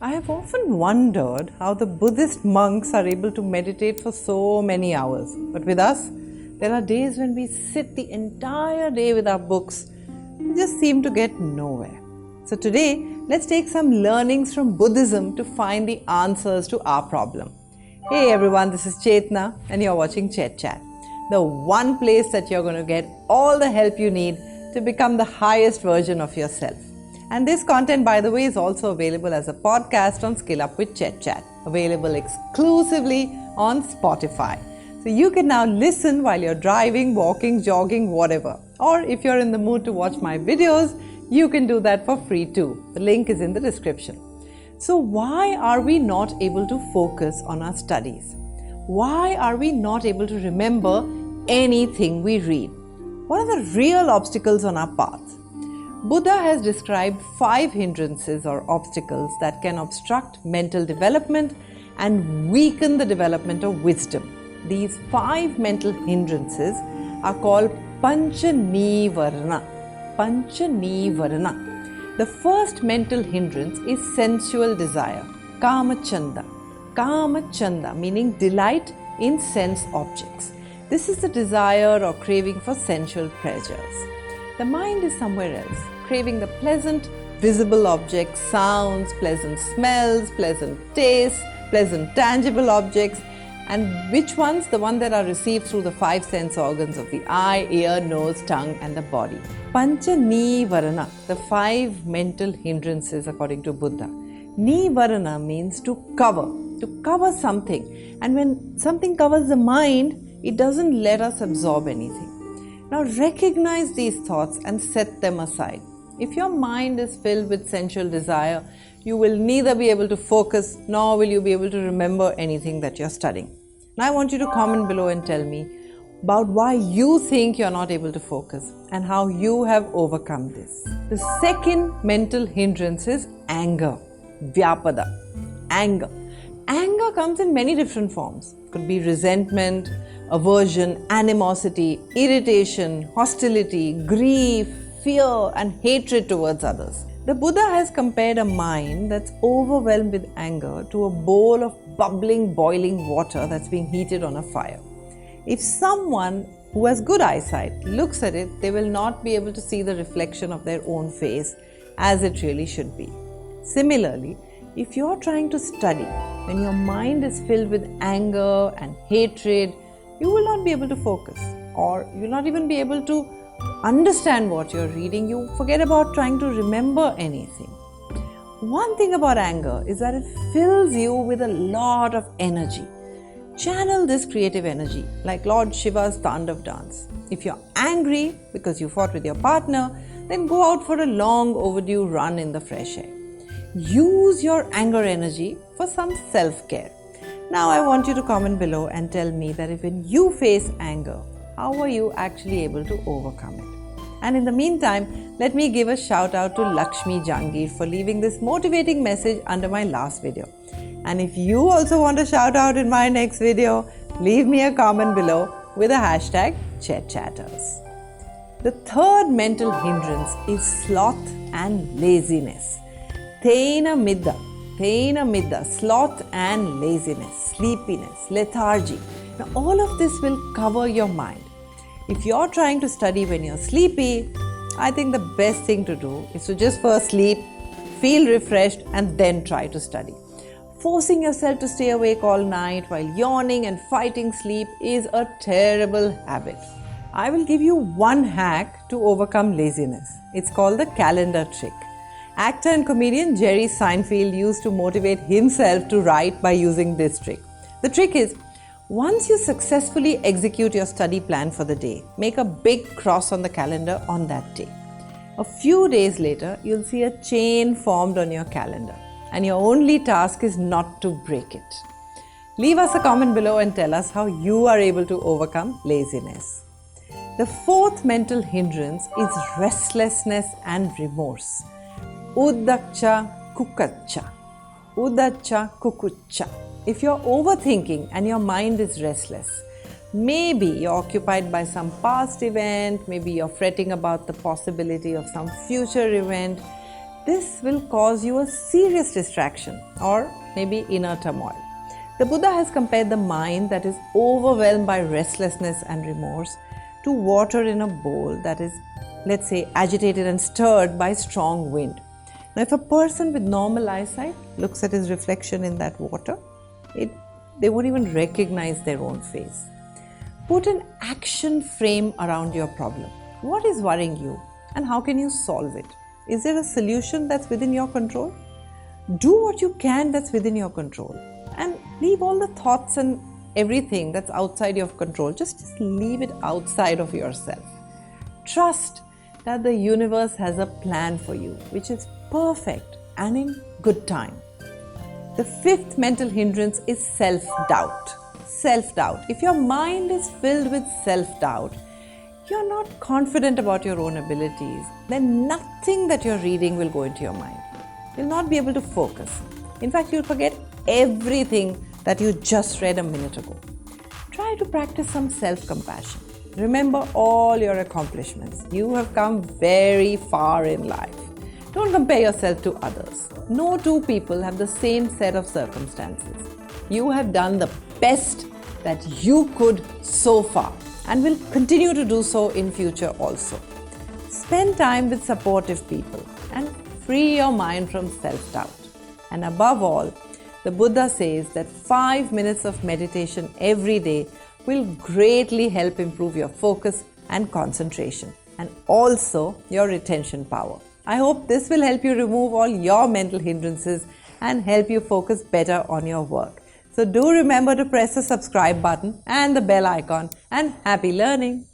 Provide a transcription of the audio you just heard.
I have often wondered how the Buddhist monks are able to meditate for so many hours. But with us, there are days when we sit the entire day with our books. We just seem to get nowhere. So today, let's take some learnings from Buddhism to find the answers to our problem. Hey everyone, this is Chetna and you're watching ChetChat, the one place that you're going to get all the help you need to become the highest version of yourself. And this content, by the way, is also available as a podcast on Skill Up with ChetChat, available exclusively on Spotify. So you can now listen while you're driving, walking, jogging, whatever. Or if you're in the mood to watch my videos, you can do that for free too. The link is in the description. So why are we not able to focus on our studies? Why are we not able to remember anything we read? What are the real obstacles on our path? Buddha has described 5 hindrances or obstacles that can obstruct mental development and weaken the development of wisdom. These 5 mental hindrances are called Pancha-Nivarana. Pancha-Nivarana. The first mental hindrance is sensual desire, Kamacchanda. Kamacchanda meaning delight in sense objects. This is the desire or craving for sensual pleasures. The mind is somewhere else, craving the pleasant visible objects, sounds, pleasant smells, pleasant tastes, pleasant tangible objects. And which ones? The ones that are received through the 5 sense organs of the eye, ear, nose, tongue and the body. Pancha-Nivarana, the 5 mental hindrances according to Buddha. Nivarana means to cover something. And when something covers the mind, it doesn't let us absorb anything. Now recognize these thoughts and set them aside. If your mind is filled with sensual desire, you will neither be able to focus nor will you be able to remember anything that you're studying. Now I want you to comment below and tell me about why you think you're not able to focus and how you have overcome this. The second mental hindrance is anger, Vyapada, anger. Anger comes in many different forms. It could be resentment, aversion, animosity, irritation, hostility, grief, fear and hatred towards others. The Buddha has compared a mind that's overwhelmed with anger to a bowl of bubbling, boiling water that's being heated on a fire. If someone who has good eyesight looks at it, they will not be able to see the reflection of their own face as it really should be. Similarly, if you're trying to study, when your mind is filled with anger and hatred, you will not be able to focus, or you'll not even be able to understand what you're reading. You forget about trying to remember anything. One thing about anger is that it fills you with a lot of energy. Channel this creative energy like Lord Shiva's Tandav dance. If you're angry because you fought with your partner, then go out for a long overdue run in the fresh air. Use your anger energy for some self-care. Now I want you to comment below and tell me that if when you face anger, how are you actually able to overcome it? And in the meantime, let me give a shout out to Lakshmi Jangir for leaving this motivating message under my last video. And if you also want a shout out in my next video, leave me a comment below with a hashtag ChetChatters. The third mental hindrance is sloth and laziness. Thina-Middha, sloth and laziness, sleepiness, lethargy. Now all of this will cover your mind. If you're trying to study when you're sleepy, I think the best thing to do is to just first sleep, feel refreshed and then try to study. Forcing yourself to stay awake all night while yawning and fighting sleep is a terrible habit. I will give you one hack to overcome laziness. It's called the calendar trick. Actor and comedian Jerry Seinfeld used to motivate himself to write by using this trick. The trick is, once you successfully execute your study plan for the day, make a big cross on the calendar on that day. A few days later, you'll see a chain formed on your calendar, and your only task is not to break it. Leave us a comment below and tell us how you are able to overcome laziness. The fourth mental hindrance is restlessness and remorse. Uddhacca-Kukkucca. Uddhacca-Kukkucca. If you're overthinking and your mind is restless, maybe you're occupied by some past event, maybe you're fretting about the possibility of some future event, this will cause you a serious distraction or maybe inner turmoil. The Buddha has compared the mind that is overwhelmed by restlessness and remorse to water in a bowl that is, let's say, agitated and stirred by strong wind. Now, if a person with normal eyesight looks at his reflection in that water, they won't even recognize their own face. Put an action frame around your problem. What is worrying you and how can you solve it? Is there a solution that's within your control? Do what you can that's within your control and leave all the thoughts and everything that's outside your control. Just leave it outside of yourself. Trust that the universe has a plan for you, which is perfect and in good time. The fifth mental hindrance is self-doubt. Self-doubt. If your mind is filled with self-doubt, you're not confident about your own abilities, then nothing that you're reading will go into your mind. You'll not be able to focus. In fact, you'll forget everything that you just read a minute ago. Try to practice some self-compassion. Remember all your accomplishments. You have come very far in life. Don't compare yourself to others. No two people have the same set of circumstances. You have done the best that you could so far and will continue to do so in future also. Spend time with supportive people and free your mind from self-doubt. And above all, the Buddha says that 5 minutes of meditation every day will greatly help improve your focus and concentration and also your retention power. I hope this will help you remove all your mental hindrances and help you focus better on your work. So do remember to press the subscribe button and the bell icon, and happy learning!